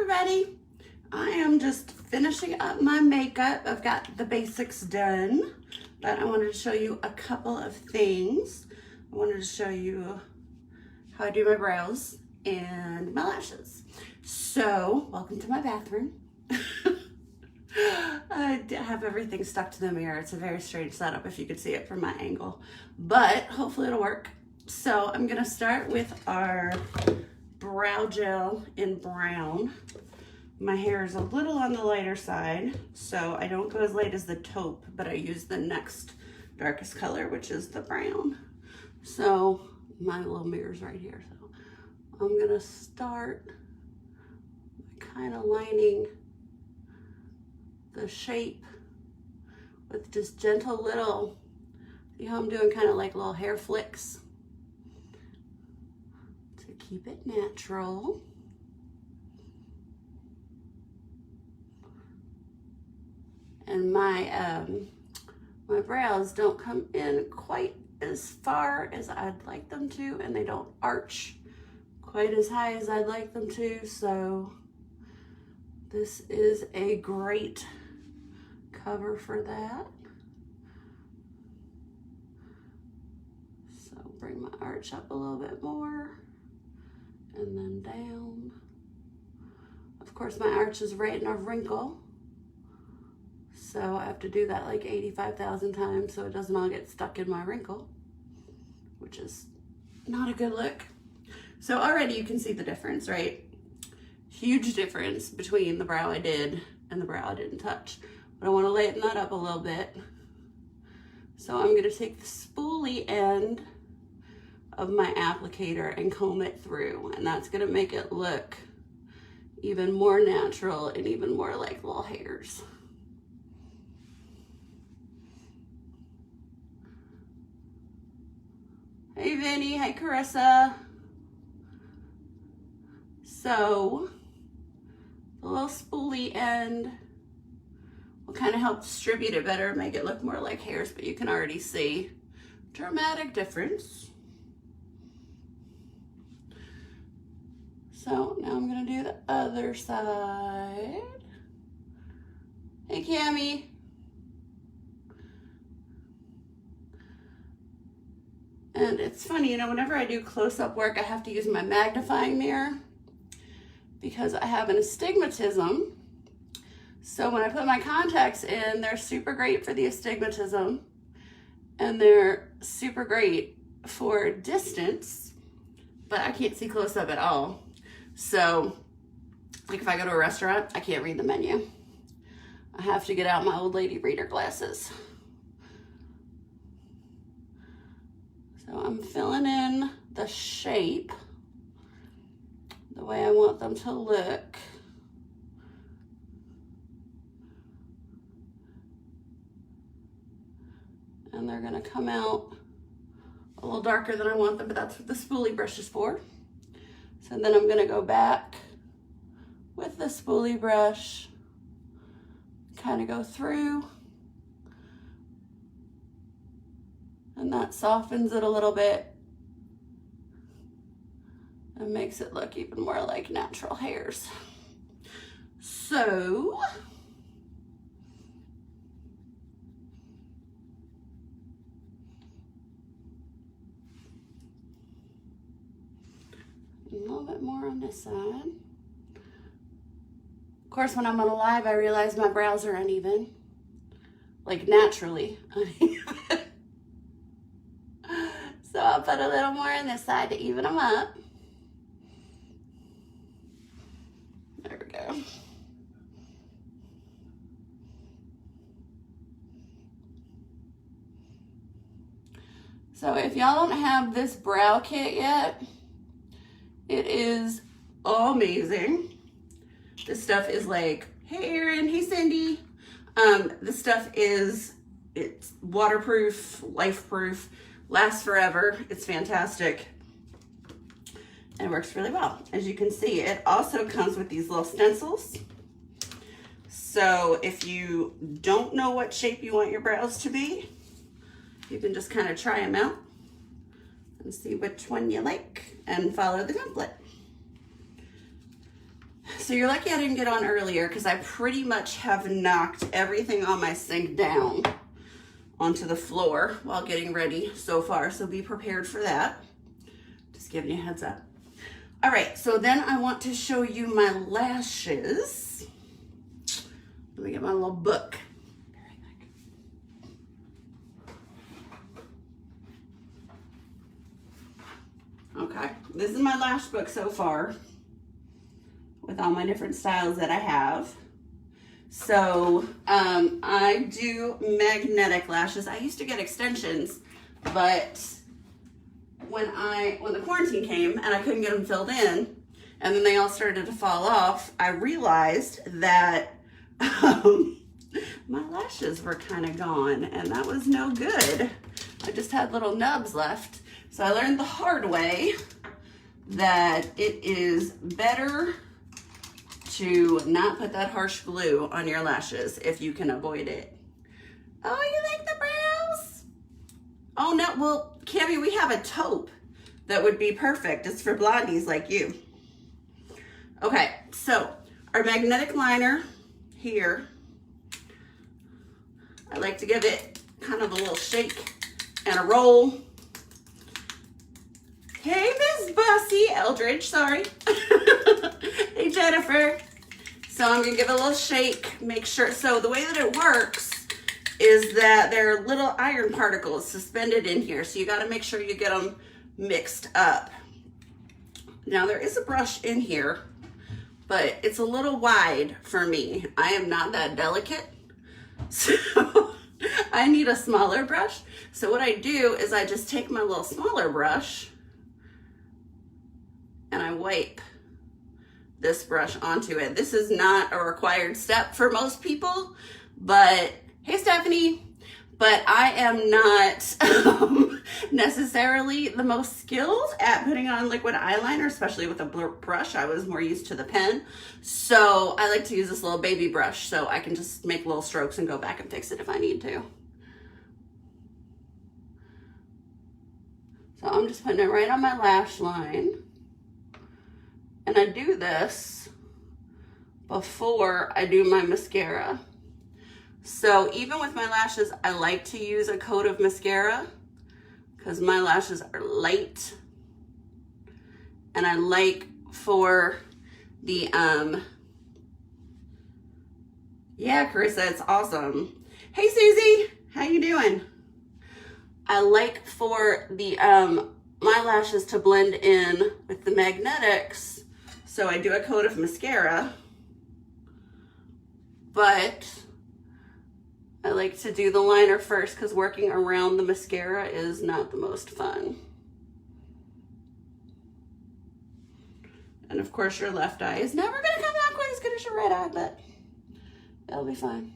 everybody. I am just finishing up my makeup. I've got the basics done, but I wanted to show you a couple of things. I wanted to show you how I do my brows and my lashes. So, welcome to my bathroom. I have everything stuck to the mirror. It's a very strange setup if you could see it from my angle, but hopefully it'll work. So I'm gonna start with our brow gel in brown. My hair is a little on the lighter side, so I don't go as light as the taupe, but I use the next darkest color, which is the brown. So my little mirror's right here. So I'm gonna start kind of lining the shape with just gentle little, see how I'm doing kind of like little hair flicks to keep it natural. And my my brows don't come in quite as far as I'd like them to, and they don't arch quite as high as I'd like them to, so this is a great cover for that. So bring my arch up a little bit more and then down. Of course, my arch is right in a wrinkle, so I have to do that like 85,000 times so it doesn't all get stuck in my wrinkle, which is not a good look. So already you can see the difference, right? Huge difference between the brow I did and the brow I didn't touch. But I want to lighten that up a little bit. So I'm going to take the spoolie end of my applicator and comb it through, and that's going to make it look even more natural and even more like little hairs. Hey Vinny, hey Carissa. So the little spoolie end will kind of help distribute it better, make it look more like hairs, but you can already see dramatic difference. So now I'm gonna do the other side. Hey Cammie. And it's funny, you know, whenever I do close-up work, I have to use my magnifying mirror because I have an astigmatism. So when I put my contacts in, they're super great for the astigmatism and they're super great for distance, but I can't see close up at all. So like if I go to a restaurant, I can't read the menu. I have to get out my old lady reader glasses. So I'm filling in the shape the way I want them to look. And they're gonna come out a little darker than I want them, but that's what the spoolie brush is for. So then I'm gonna go back with the spoolie brush, kind of go through, and that softens it a little bit and makes it look even more like natural hairs. So a little bit more on this side. Of course, when I'm on a live, I realize my brows are uneven, like naturally uneven. So I'll put a little more on this side to even them up. There we go. So if y'all don't have this brow kit yet, it is amazing. This stuff is like, hey Erin, hey Cindy. This stuff it's waterproof, life-proof, lasts forever. It's fantastic and works really well. As you can see, it also comes with these little stencils. So if you don't know what shape you want your brows to be, you can just kind of try them out and see which one you like and follow the template. so you're lucky I didn't get on earlier because I pretty much have knocked everything on my sink down onto the floor while getting ready so far. So be prepared for that. Just giving you a heads up. All right, so then I want to show you my lashes. Let me get my little book. Okay, this is my lash book so far with all my different styles that I have. So I do magnetic lashes. I used to get extensions, but when the quarantine came and I couldn't get them filled in, and then they all started to fall off, I realized that my lashes were kind of gone, and that was no good. I just had little nubs left. So I learned the hard way that it is better to not put that harsh glue on your lashes if you can avoid it. Oh, you like the brows? Oh no, well, Cammie, we have a taupe that would be perfect. It's for blondies like you. Okay, so our magnetic liner here, I like to give it kind of a little shake and a roll. Hey, Miss Bussy, Eldridge, sorry. Hey, Jennifer. So I'm gonna give it a little shake, make sure. So the way that it works is that there are little iron particles suspended in here. So you gotta make sure you get them mixed up. Now there is a brush in here, but it's a little wide for me. I am not that delicate, so I need a smaller brush. So what I do is I just take my little smaller brush and I wipe this brush onto it. This is not a required step for most people, but hey, Stephanie, but I am not necessarily the most skilled at putting on liquid eyeliner, especially with a brush. I was more used to the pen. So I like to use this little baby brush so I can just make little strokes and go back and fix it if I need to. So I'm just putting it right on my lash line. And I do this before I do my mascara. So even with my lashes, I like to use a coat of mascara because my lashes are light. And I like for the, yeah, Carissa, it's awesome. Hey, Susie, how you doing? I like for the, my lashes to blend in with the magnetics. So I do a coat of mascara, but I like to do the liner first because working around the mascara is not the most fun. And of course your left eye is never gonna come out quite as good as your right eye, but that'll be fine.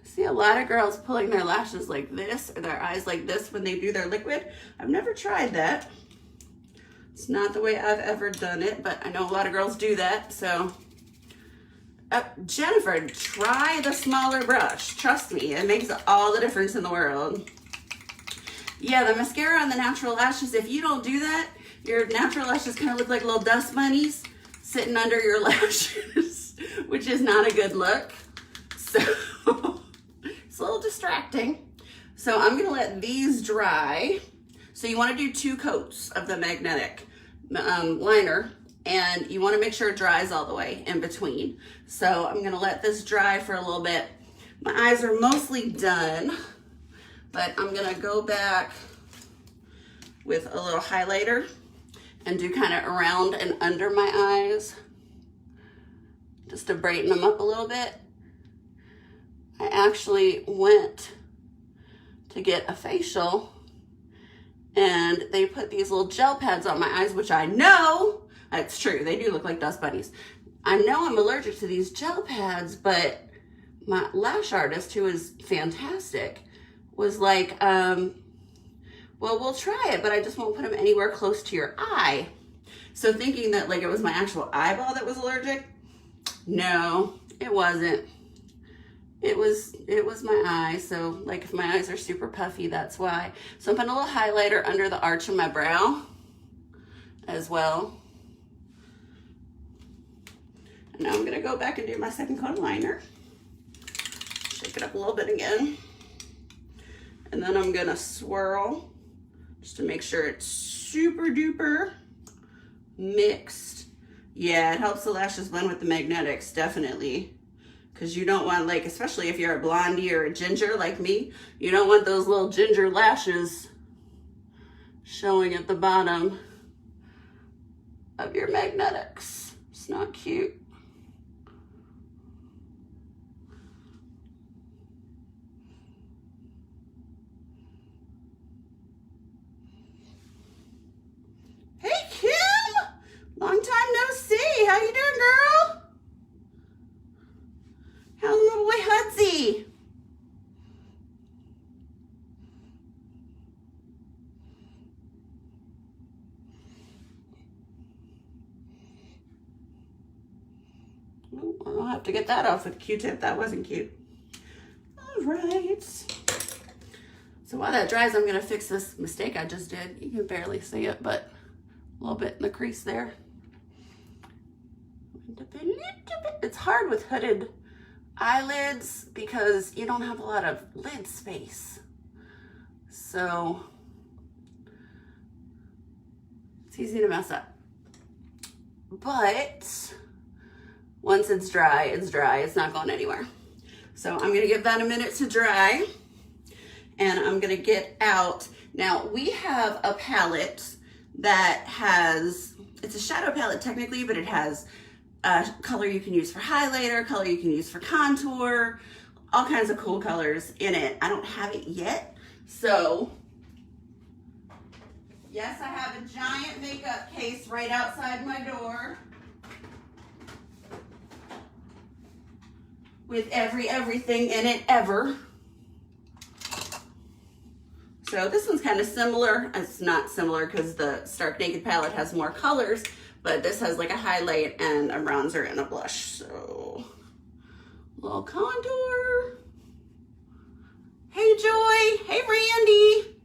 See a lot of girls pulling their lashes like this or their eyes like this when they do their liquid. I've never tried that. It's not the way I've ever done it, but I know a lot of girls do that, so. Jennifer, try the smaller brush. Trust me, it makes all the difference in the world. Yeah, the mascara on the natural lashes, if you don't do that, your natural lashes kind of look like little dust bunnies sitting under your lashes, which is not a good look. So. It's a little distracting. So I'm gonna let these dry. So you wanna do 2 coats of the magnetic liner, and you wanna make sure it dries all the way in between. So I'm gonna let this dry for a little bit. My eyes are mostly done, but I'm gonna go back with a little highlighter and do kind of around and under my eyes, just to brighten them up a little bit. I actually went to get a facial and they put these little gel pads on my eyes, which I know, it's true, they do look like dust bunnies. I know I'm allergic to these gel pads, but my lash artist, who is fantastic, was like, well, we'll try it, but I just won't put them anywhere close to your eye. So thinking that like it was my actual eyeball that was allergic, no, it wasn't. it was my eye. So like if my eyes are super puffy, that's why. So I'm putting a little highlighter under the arch of my brow as well. And now I'm gonna go back and do my second coat of liner. Shake it up a little bit again. And then I'm gonna swirl just to make sure it's super duper mixed. Yeah, it helps the lashes blend with the magnetics, definitely. Because you don't want, like, especially if you're a blondie or a ginger like me, you don't want those little ginger lashes showing at the bottom of your magnetics. It's not cute. Hey, Kim! Long time no see. How you doing, girl? How's my boy Hudsy? I'll have to get that off with a Q-tip. That wasn't cute. All right. So while that dries, I'm gonna fix this mistake I just did. You can barely see it, but a little bit in the crease there. It's hard with hooded eyelids because you don't have a lot of lid space. So it's easy to mess up. But once it's dry, it's dry. It's not going anywhere. So I'm gonna give that a minute to dry and I'm gonna get out. Now we have a palette that has, it's a shadow palette technically, but it has color you can use for highlighter, color you can use for contour, all kinds of cool colors in it. I don't have it yet. So yes, I have a giant makeup case right outside my door with everything in it ever. So this one's kind of similar. It's not similar because the Stark Naked palette has more colors, but this has like a highlight and a bronzer and a blush. So a little contour. Hey Joy, hey Randy.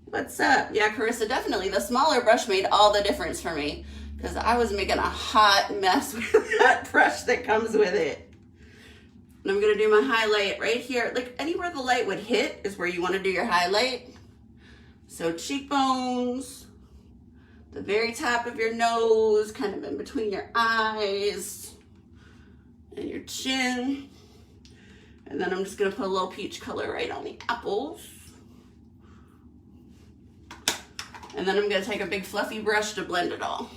What's up? Yeah, Carissa, definitely the smaller brush made all the difference for me because I was making a hot mess with that brush that comes with it. And I'm gonna do my highlight right here. Like anywhere the light would hit is where you wanna do your highlight. So cheekbones, the very top of your nose, kind of in between your eyes and your chin. And then I'm just gonna put a little peach color right on the apples. And then I'm gonna take a big fluffy brush to blend it all.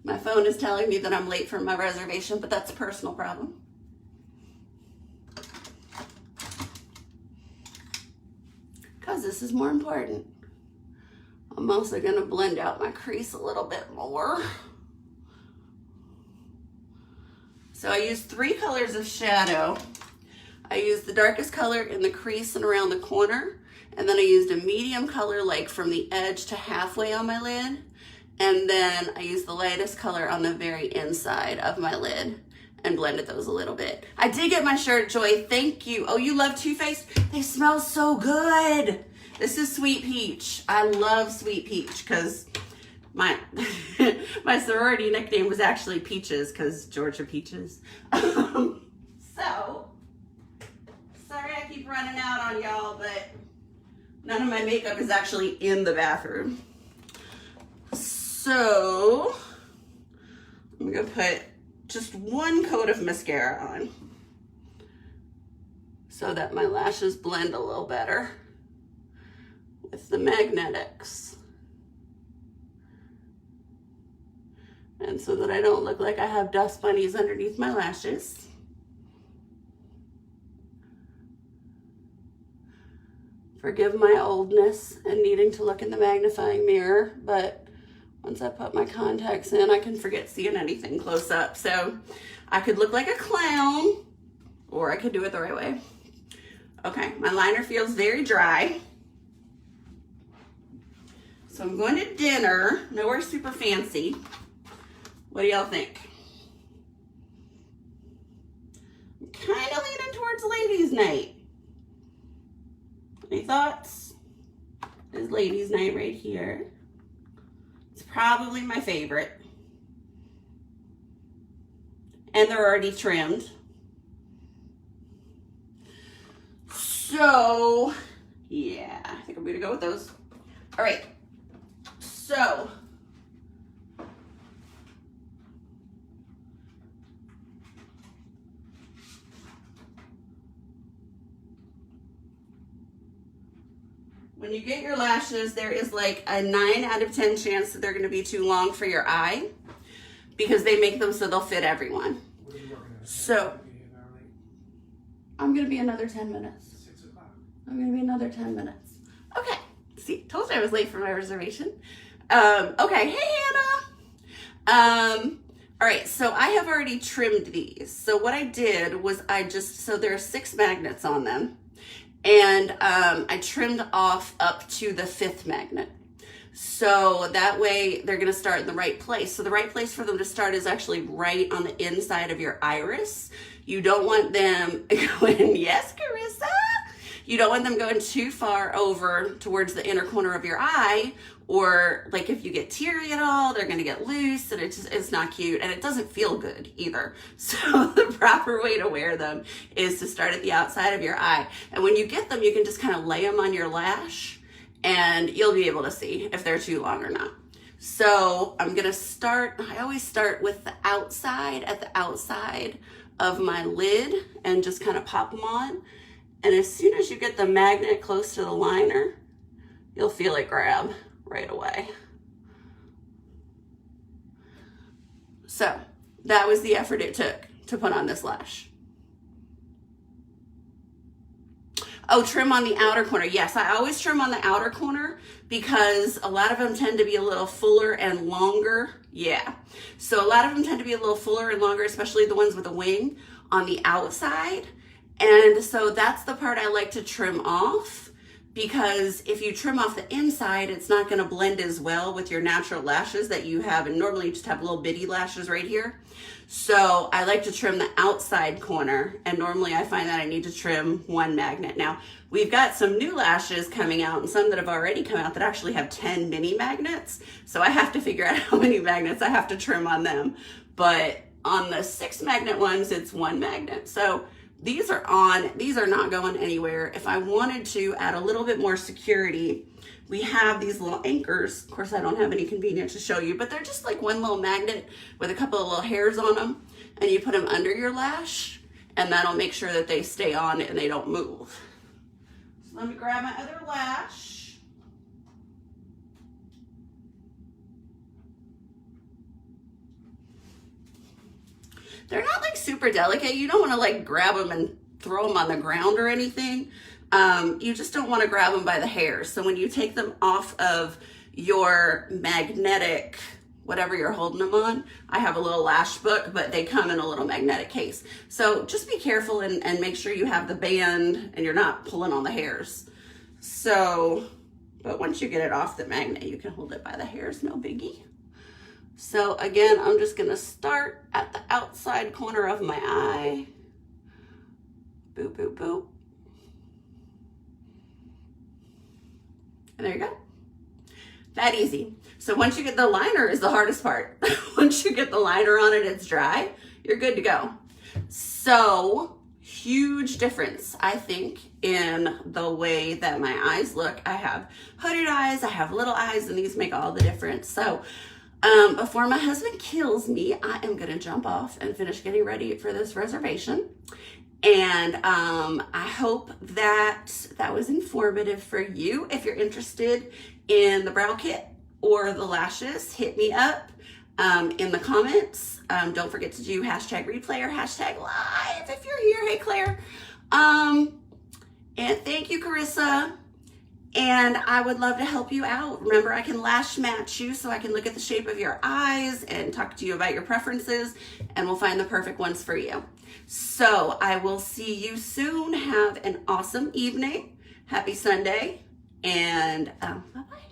My phone is telling me that I'm late for my reservation, but that's a personal problem. Because this is more important. I'm also gonna blend out my crease a little bit more. So I used 3 colors of shadow. I used the darkest color in the crease and around the corner, and then I used a medium color like from the edge to halfway on my lid. And then I used the lightest color on the very inside of my lid and blended those a little bit. I did get my shirt, Joy. Thank you. Oh, you love Too Faced? They smell so good. This is Sweet Peach. I love Sweet Peach because my my sorority nickname was actually Peaches because Georgia Peaches. So, sorry I keep running out on y'all, but none of my makeup is actually in the bathroom. So I'm gonna put just 1 coat of mascara on so that my lashes blend a little better with the magnetics. And so that I don't look like I have dust bunnies underneath my lashes. Forgive my oldness and needing to look in the magnifying mirror, but once I put my contacts in, I can forget seeing anything close up. So I could look like a clown, or I could do it the right way. Okay, my liner feels very dry. So I'm going to dinner, nowhere super fancy. What do y'all think? I'm kind of leaning towards ladies' night. Any thoughts? There's ladies' night right here. It's probably my favorite. And they're already trimmed. So, yeah, I think I'm gonna go with those. All right, so. When you get your lashes, there is like a 9 out of 10 chance that they're gonna be too long for your eye because they make them so they'll fit everyone. So, I'm gonna be another 10 minutes. 6 o'clock. I'm gonna be another 10 minutes. Okay, see, told you I was late for my reservation. Okay, hey Hannah. All right, so I have already trimmed these. So what I did was so there are 6 magnets on them. And I trimmed off up to the 5th magnet. So that way they're gonna start in the right place. So the right place for them to start is actually right on the inside of your iris. You don't want them going, yes, Carissa? You don't want them going too far over towards the inner corner of your eye, or like if you get teary at all, they're gonna get loose and it's not cute and it doesn't feel good either. So the proper way to wear them is to start at the outside of your eye. And when you get them, you can just kind of lay them on your lash and you'll be able to see if they're too long or not. So I'm gonna start, I always start with the outside, at the outside of my lid and just kind of pop them on. And as soon as you get the magnet close to the liner, you'll feel it grab right away. So that was the effort it took to put on this lash. Oh, trim on the outer corner. Yes, I always trim on the outer corner because a lot of them tend to be a little fuller and longer. Yeah, so a lot of them tend to be a little fuller and longer, especially the ones with a wing on the outside. And so that's the part I like to trim off, because if you trim off the inside, it's not gonna blend as well with your natural lashes that you have. And normally you just have little bitty lashes right here. So I like to trim the outside corner. And normally I find that I need to trim 1 magnet. Now we've got some new lashes coming out and some that have already come out that actually have 10 mini magnets. So I have to figure out how many magnets I have to trim on them. But on the 6 magnet ones, it's 1 magnet. So these are on, these are not going anywhere. If I wanted to add a little bit more security, we have these little anchors. Of course, I don't have any convenience to show you, but they're just like 1 little magnet with a couple of little hairs on them, and you put them under your lash, and that'll make sure that they stay on and they don't move. So let me grab my other lash. They're not like super delicate. You don't want to like grab them and throw them on the ground or anything. You just don't want to grab them by the hairs. So when you take them off of your magnetic, whatever you're holding them on, I have a little lash book, but they come in a little magnetic case. So just be careful and make sure you have the band and you're not pulling on the hairs. So, but once you get it off the magnet, you can hold it by the hairs, no biggie. So again, I'm just gonna start at the outside corner of my eye. Boop, boop, boop. And there you go. That easy. So once you get the liner is the hardest part. Once you get the liner on it, it's dry, you're good to go. So huge difference, I think, in the way that my eyes look. I have hooded eyes, I have little eyes, and these make all the difference. So before my husband kills me, I am gonna jump off and finish getting ready for this reservation. And I hope that that was informative for you. If you're interested in the brow kit or the lashes, hit me up in the comments. Don't forget to do #replay or #live if you're here. Hey, Claire. And thank you, Carissa. And I would love to help you out. Remember, I can lash match you so I can look at the shape of your eyes and talk to you about your preferences, and we'll find the perfect ones for you. So I will see you soon. Have an awesome evening. Happy Sunday, and bye-bye.